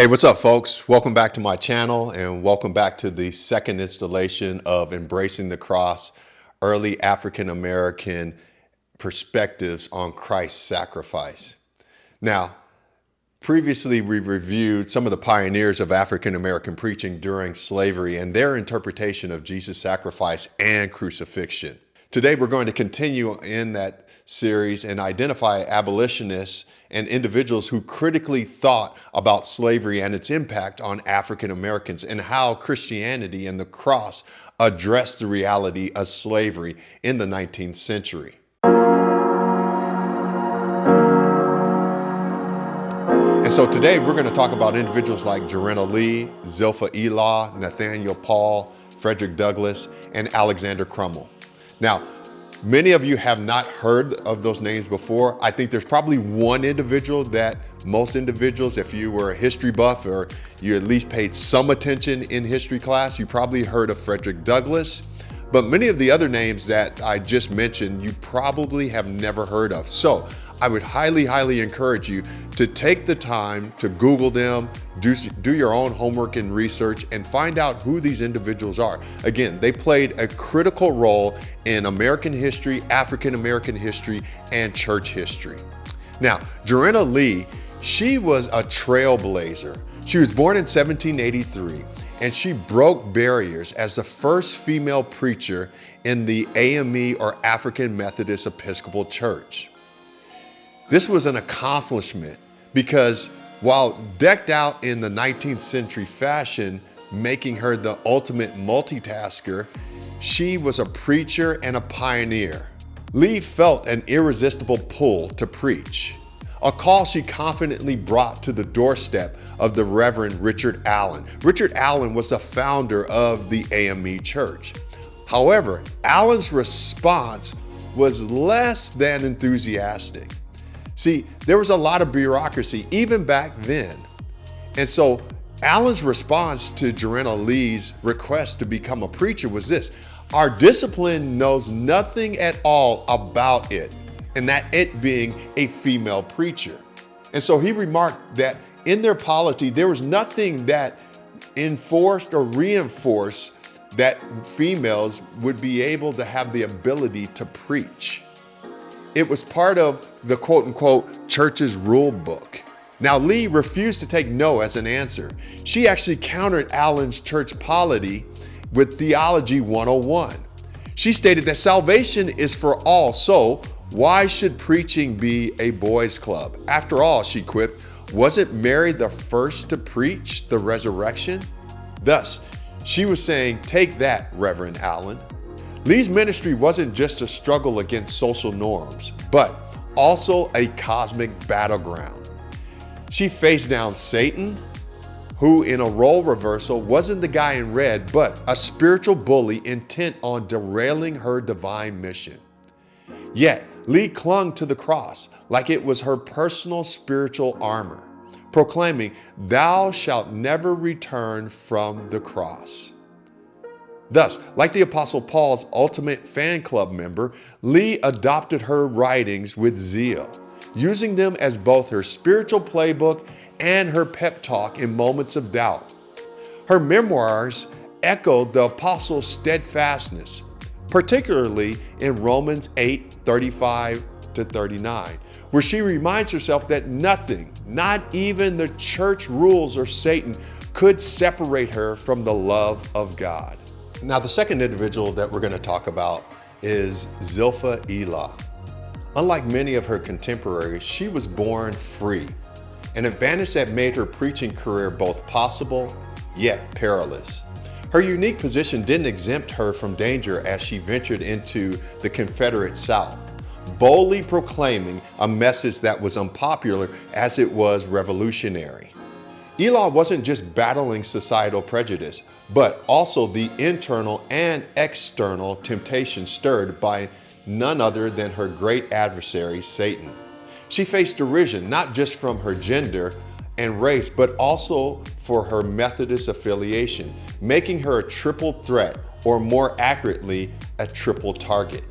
Hey, what's up, folks? Welcome back to my channel and welcome back to the second installation of Embracing the Cross, Early African American Perspectives on Christ's Sacrifice. Now, previously we reviewed some of the pioneers of African American preaching during slavery and their interpretation of Jesus' sacrifice and crucifixion. Today we're going to continue in that series and identify abolitionists and individuals who critically thought about slavery and its impact on African Americans and how Christianity and the cross addressed the reality of slavery in the 19th century. And so today we're going to talk about individuals like Jarena Lee, Zilpha Elaw, Nathaniel Paul, Frederick Douglass, and Alexander Crummell. Now, many of you have not heard of those names before. I think there's probably one individual that most individuals, if you were a history buff or you at least paid some attention in history class, you probably heard of Frederick Douglass. But many of the other names that I just mentioned, you probably have never heard of. So I would highly encourage you to take the time to Google them, do your own homework and research, and find out who these individuals are. Again, they played a critical role in American history, African American history, and church history. Now, Jarena Lee, she was a trailblazer. She was born in 1783, and she broke barriers as the first female preacher in the AME, or African Methodist Episcopal Church. This was an accomplishment because while decked out in the 19th century fashion, making her the ultimate multitasker, she was a preacher and a pioneer. Lee felt an irresistible pull to preach, a call she confidently brought to the doorstep of the Reverend Richard Allen. Richard Allen was the founder of the AME Church. However, Allen's response was less than enthusiastic. See, there was a lot of bureaucracy even back then. And so Allen's response to Jarena Lee's request to become a preacher was this: our discipline knows nothing at all about it, and that it being a female preacher. And so he remarked that in their polity, there was nothing that enforced or reinforced that females would be able to have the ability to preach. It was part of the quote-unquote church's rule book. Now, Lee refused to take no as an answer. She actually countered Allen's church polity with Theology 101. She stated that salvation is for all, so why should preaching be a boys' club? After all, she quipped, wasn't Mary the first to preach the resurrection? Thus, she was saying, take that, Reverend Allen. Lee's ministry wasn't just a struggle against social norms, but also a cosmic battleground. She faced down Satan, who in a role reversal wasn't the guy in red, but a spiritual bully intent on derailing her divine mission. Yet, Lee clung to the cross like it was her personal spiritual armor, proclaiming, "Thou shalt never return from the cross." Thus, like the Apostle Paul's ultimate fan club member, Lee adopted her writings with zeal, using them as both her spiritual playbook and her pep talk in moments of doubt. Her memoirs echoed the apostle's steadfastness, particularly in Romans 8:35-39, where she reminds herself that nothing, not even the church rules or Satan, could separate her from the love of God. Now, the second individual that we're going to talk about is Zilpha Elaw. Unlike many of her contemporaries, she was born free, an advantage that made her preaching career both possible yet perilous. Her unique position didn't exempt her from danger as she ventured into the Confederate South, boldly proclaiming a message that was unpopular as it was revolutionary. Elaw wasn't just battling societal prejudice, but also the internal and external temptation stirred by none other than her great adversary, Satan. She faced derision not just from her gender and race, but also for her Methodist affiliation, making her a triple threat, or more accurately, a triple target.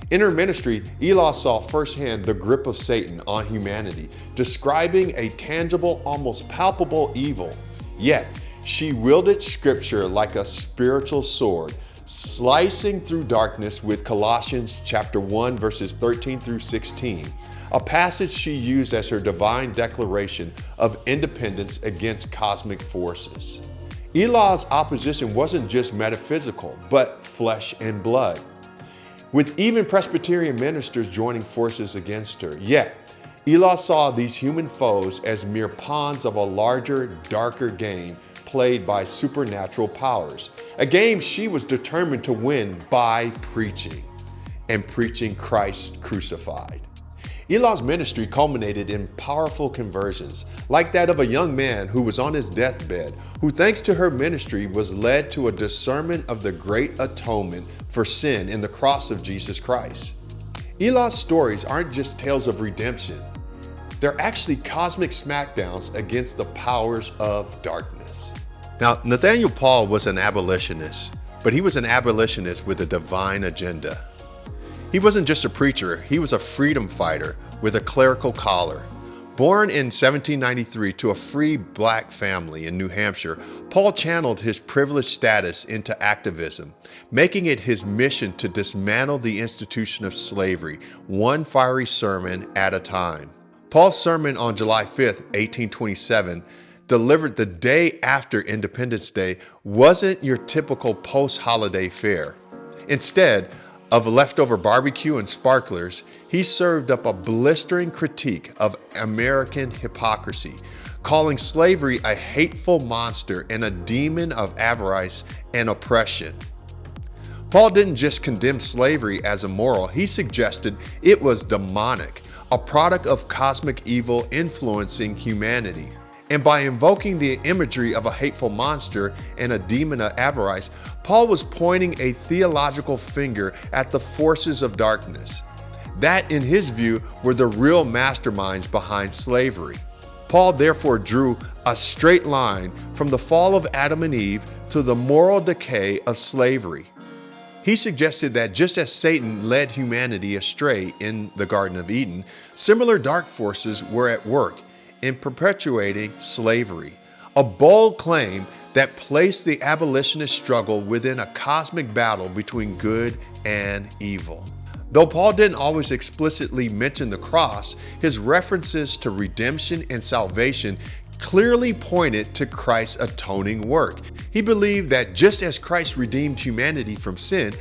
In her ministry, Elaw saw firsthand the grip of Satan on humanity, describing a tangible, almost palpable evil Yet, she wielded scripture like a spiritual sword, slicing through darkness with Colossians chapter 1, verses 13 through 16, a passage she used as her divine declaration of independence against cosmic forces. Elaw's opposition wasn't just metaphysical, but flesh and blood, with even Presbyterian ministers joining forces against her. Yet, Elaw saw these human foes as mere pawns of a larger, darker game played by supernatural powers, a game she was determined to win by preaching, and preaching Christ crucified. Elaw's ministry culminated in powerful conversions, like that of a young man who was on his deathbed, who thanks to her ministry was led to a discernment of the great atonement for sin in the cross of Jesus Christ. Elaw's stories aren't just tales of redemption. They're actually cosmic smackdowns against the powers of darkness. Now, Nathaniel Paul was an abolitionist, but he was an abolitionist with a divine agenda. He wasn't just a preacher, he was a freedom fighter with a clerical collar. Born in 1793 to a free black family in New Hampshire, Paul channeled his privileged status into activism, making it his mission to dismantle the institution of slavery, one fiery sermon at a time. Paul's sermon on July 5th, 1827, delivered the day after Independence Day, wasn't your typical post-holiday fare. Instead of leftover barbecue and sparklers, he served up a blistering critique of American hypocrisy, calling slavery a hateful monster and a demon of avarice and oppression. Paul didn't just condemn slavery as immoral, he suggested it was demonic, a product of cosmic evil influencing humanity. And by invoking the imagery of a hateful monster and a demon of avarice, Paul was pointing a theological finger at the forces of darkness. That, in his view, were the real masterminds behind slavery. Paul therefore drew a straight line from the fall of Adam and Eve to the moral decay of slavery. He suggested that just as Satan led humanity astray in the Garden of Eden, similar dark forces were at work in perpetuating slavery, a bold claim that placed the abolitionist struggle within a cosmic battle between good and evil. Though Paul didn't always explicitly mention the cross, his references to redemption and salvation clearly pointed to Christ's atoning work. He believed that just as Christ redeemed humanity from sin,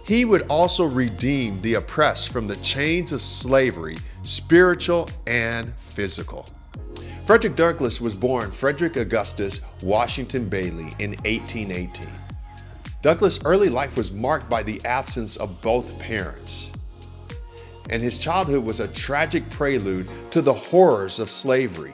he would also redeem the oppressed from the chains of slavery, spiritual and physical. Frederick Douglass was born Frederick Augustus Washington Bailey in 1818. Douglass' early life was marked by the absence of both parents, and his childhood was a tragic prelude to the horrors of slavery.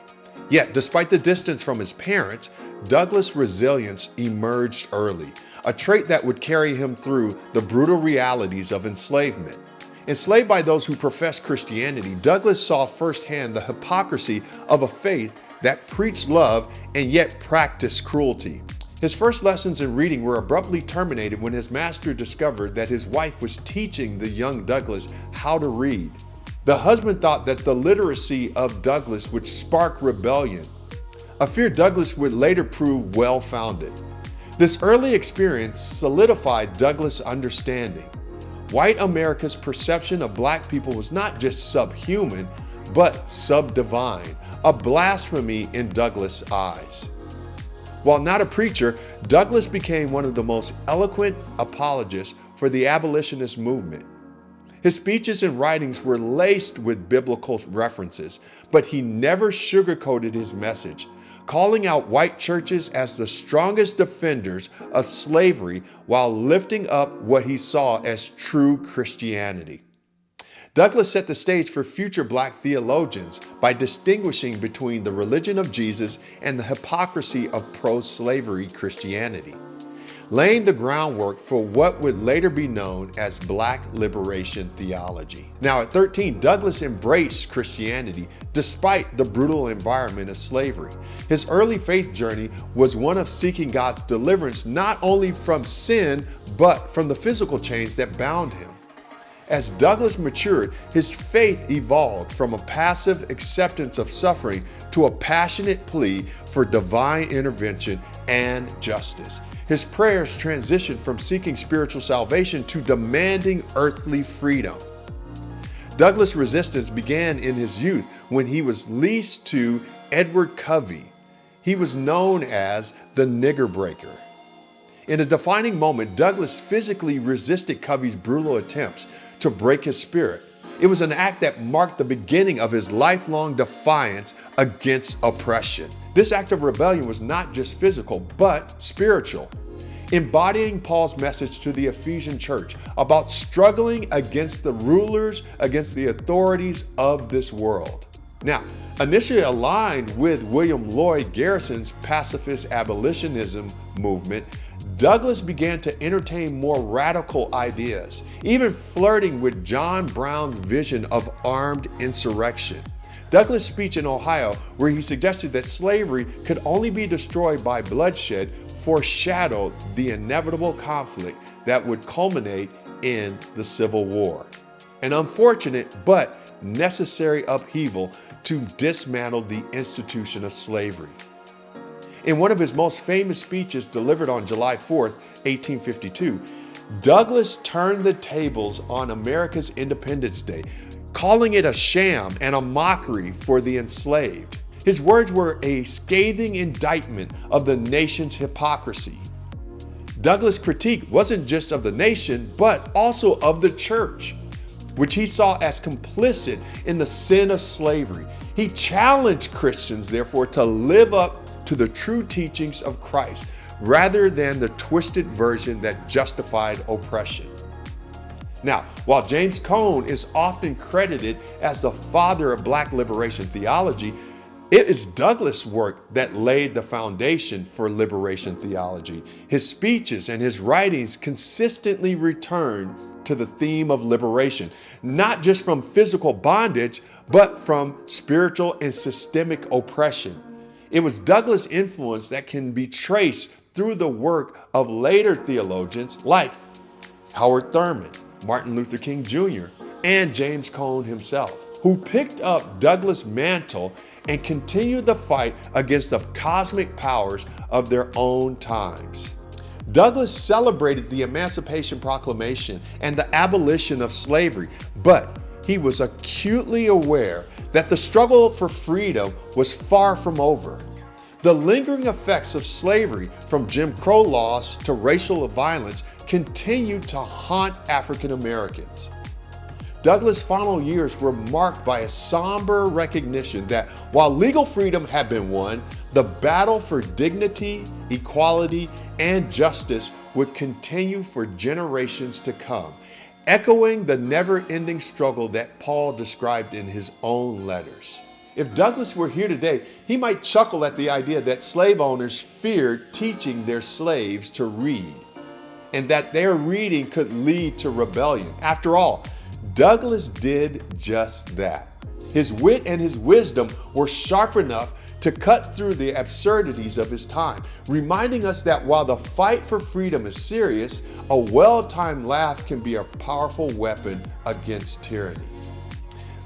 Yet, despite the distance from his parents, Douglass' resilience emerged early, a trait that would carry him through the brutal realities of enslavement. Enslaved by those who professed Christianity, Douglass saw firsthand the hypocrisy of a faith that preached love and yet practiced cruelty. His first lessons in reading were abruptly terminated when his master discovered that his wife was teaching the young Douglass how to read. The husband thought that the literacy of Douglass would spark rebellion, a fear Douglass would later prove well-founded. This early experience solidified Douglass' understanding. White America's perception of black people was not just subhuman, but subdivine, a blasphemy in Douglass' eyes. While not a preacher, Douglass became one of the most eloquent apologists for the abolitionist movement. His speeches and writings were laced with biblical references, but he never sugarcoated his message, calling out white churches as the strongest defenders of slavery while lifting up what he saw as true Christianity. Douglass set the stage for future black theologians by distinguishing between the religion of Jesus and the hypocrisy of pro-slavery Christianity, laying the groundwork for what would later be known as Black liberation theology. Now, at 13, Douglass embraced Christianity despite the brutal environment of slavery. His early faith journey was one of seeking God's deliverance not only from sin, but from the physical chains that bound him. As Douglass matured, his faith evolved from a passive acceptance of suffering to a passionate plea for divine intervention and justice. His prayers transitioned from seeking spiritual salvation to demanding earthly freedom. Douglass' resistance began in his youth when he was leased to Edward Covey. He was known as the Nigger Breaker. In a defining moment, Douglass physically resisted Covey's brutal attempts to break his spirit. It was an act that marked the beginning of his lifelong defiance against oppression. This act of rebellion was not just physical, but spiritual, embodying Paul's message to the Ephesian church about struggling against the rulers, against the authorities of this world. Now, initially aligned with William Lloyd Garrison's pacifist abolitionism movement, Douglass began to entertain more radical ideas, even flirting with John Brown's vision of armed insurrection. Douglass' speech in Ohio, where he suggested that slavery could only be destroyed by bloodshed, foreshadowed the inevitable conflict that would culminate in the Civil War. An unfortunate but necessary upheaval to dismantle the institution of slavery. In one of his most famous speeches delivered on July 4th, 1852, Douglass turned the tables on America's Independence Day, calling it a sham and a mockery for the enslaved. His words were a scathing indictment of the nation's hypocrisy. Douglass' critique wasn't just of the nation, but also of the church, which he saw as complicit in the sin of slavery. He challenged Christians, therefore, to live up to the true teachings of Christ, rather than the twisted version that justified oppression. Now, while James Cone is often credited as the father of Black liberation theology, it is Douglass' work that laid the foundation for liberation theology. His speeches and his writings consistently return to the theme of liberation, not just from physical bondage, but from spiritual and systemic oppression. It was Douglass' influence that can be traced through the work of later theologians like Howard Thurman, Martin Luther King Jr., and James Cone himself, who picked up Douglass' mantle and continued the fight against the cosmic powers of their own times. Douglass celebrated the Emancipation Proclamation and the abolition of slavery, but he was acutely aware that the struggle for freedom was far from over. The lingering effects of slavery, from Jim Crow laws to racial violence, continued to haunt African Americans. Douglass' final years were marked by a somber recognition that while legal freedom had been won, the battle for dignity, equality, and justice would continue for generations to come, echoing the never-ending struggle that Paul described in his own letters. If Douglass were here today, he might chuckle at the idea that slave owners feared teaching their slaves to read, and that their reading could lead to rebellion. After all, Douglass did just that. His wit and his wisdom were sharp enough to cut through the absurdities of his time, reminding us that while the fight for freedom is serious, a well-timed laugh can be a powerful weapon against tyranny.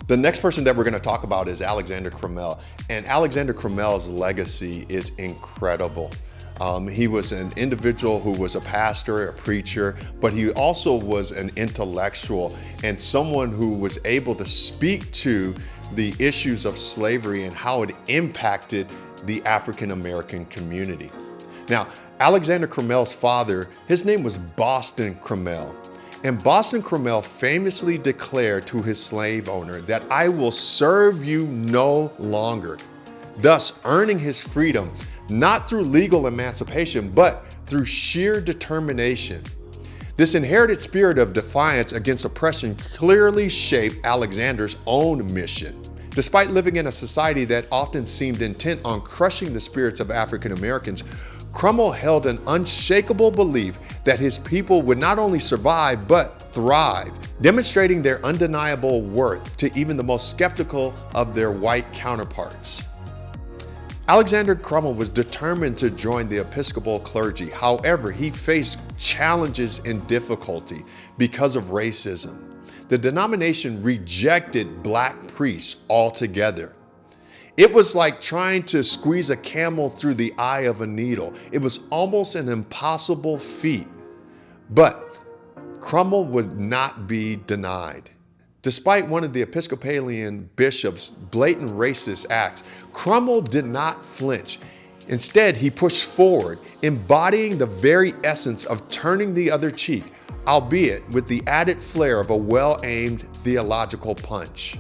The next person that we're going to talk about is Alexander Crummell, and Alexander Crummell's legacy is incredible. He was an individual who was a pastor, a preacher, but he also was an intellectual and someone who was able to speak to the issues of slavery and how it impacted the African American community. Now, Alexander Crummell's father, his name was Boston Crummell. And Boston Crummell famously declared to his slave owner that I will serve you no longer, thus earning his freedom, not through legal emancipation, but through sheer determination. This inherited spirit of defiance against oppression clearly shaped Alexander's own mission. Despite living in a society that often seemed intent on crushing the spirits of African Americans, Crummell held an unshakable belief that his people would not only survive, but thrive, demonstrating their undeniable worth to even the most skeptical of their white counterparts. Alexander Crummell was determined to join the Episcopal clergy. However, he faced challenges and difficulty because of racism. the denomination rejected black priests altogether. It was like trying to squeeze a camel through the eye of a needle. It was almost an impossible feat. But Crummell would not be denied. Despite one of the Episcopalian bishop's blatant racist acts, Crummell did not flinch. Instead, he pushed forward, embodying the very essence of turning the other cheek, albeit with the added flair of a well-aimed theological punch.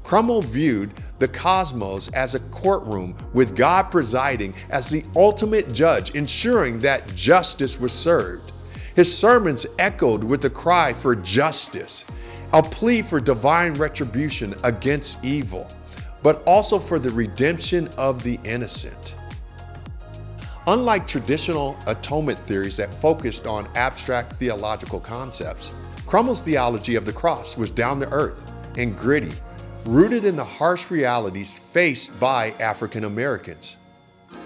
Crummell viewed the cosmos as a courtroom with God presiding as the ultimate judge, ensuring that justice was served. His sermons echoed with the cry for justice, a plea for divine retribution against evil, but also for the redemption of the innocent. Unlike traditional atonement theories that focused on abstract theological concepts, Crummell's theology of the cross was down to earth and gritty, rooted in the harsh realities faced by African Americans.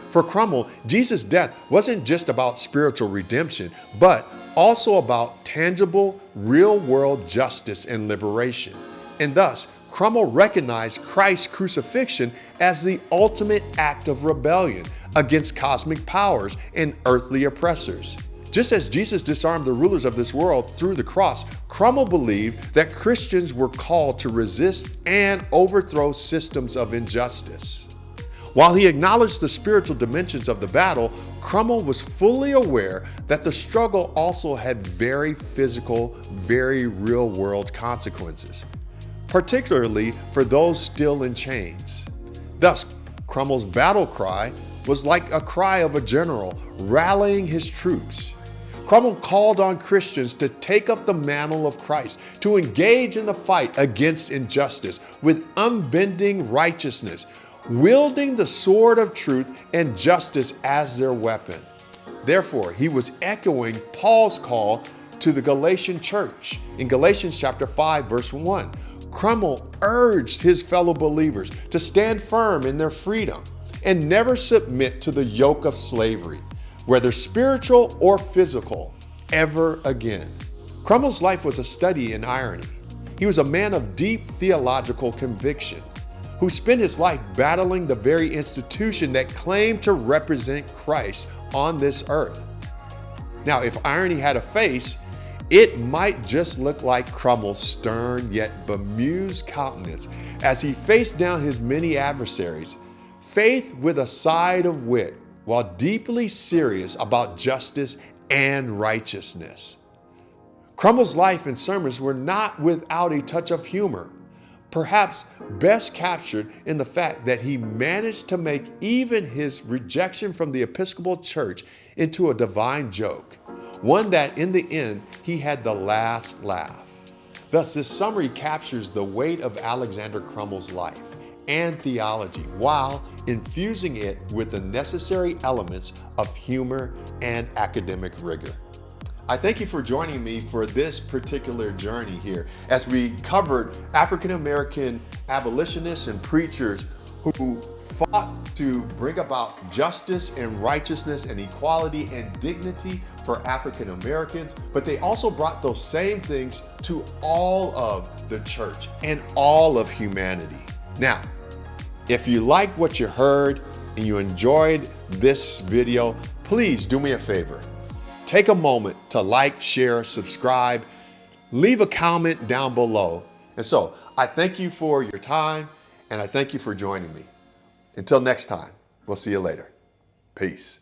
For Crummell, Jesus' death wasn't just about spiritual redemption, but also about tangible, real-world justice and liberation. And thus, Crummell recognized Christ's crucifixion as the ultimate act of rebellion against cosmic powers and earthly oppressors. Just as Jesus disarmed the rulers of this world through the cross, Crummell believed that Christians were called to resist and overthrow systems of injustice. While he acknowledged the spiritual dimensions of the battle, Crummell was fully aware that the struggle also had very physical, very real-world consequences, particularly for those still in chains. Thus, Crummell's battle cry was like a cry of a general rallying his troops. Crummell called on Christians to take up the mantle of Christ, to engage in the fight against injustice with unbending righteousness, wielding the sword of truth and justice as their weapon. Therefore, he was echoing Paul's call to the Galatian church in Galatians chapter 5, verse 1. Crummell urged his fellow believers to stand firm in their freedom and never submit to the yoke of slavery, whether spiritual or physical, ever again. Crummell's life was a study in irony. He was a man of deep theological conviction who spent his life battling the very institution that claimed to represent Christ on this earth. Now, if irony had a face, it might just look like Crummell's stern yet bemused countenance as he faced down his many adversaries, faith with a side of wit, while deeply serious about justice and righteousness. Crummell's life and sermons were not without a touch of humor, perhaps best captured in the fact that he managed to make even his rejection from the Episcopal Church into a divine joke, one that in the end he had the last laugh. Thus, this summary captures the weight of Alexander Crummell's life and theology while infusing it with the necessary elements of humor and academic rigor. I thank you for joining me for this particular journey here as we covered African American abolitionists and preachers who fought to bring about justice and righteousness and equality and dignity for African Americans, but they also brought those same things to all of the church and all of humanity. Now, if you like what you heard and you enjoyed this video, please do me a favor. Take a moment to like, share, subscribe, leave a comment down below. And so I thank you for your time and I thank you for joining me. Until next time, we'll see you later. Peace.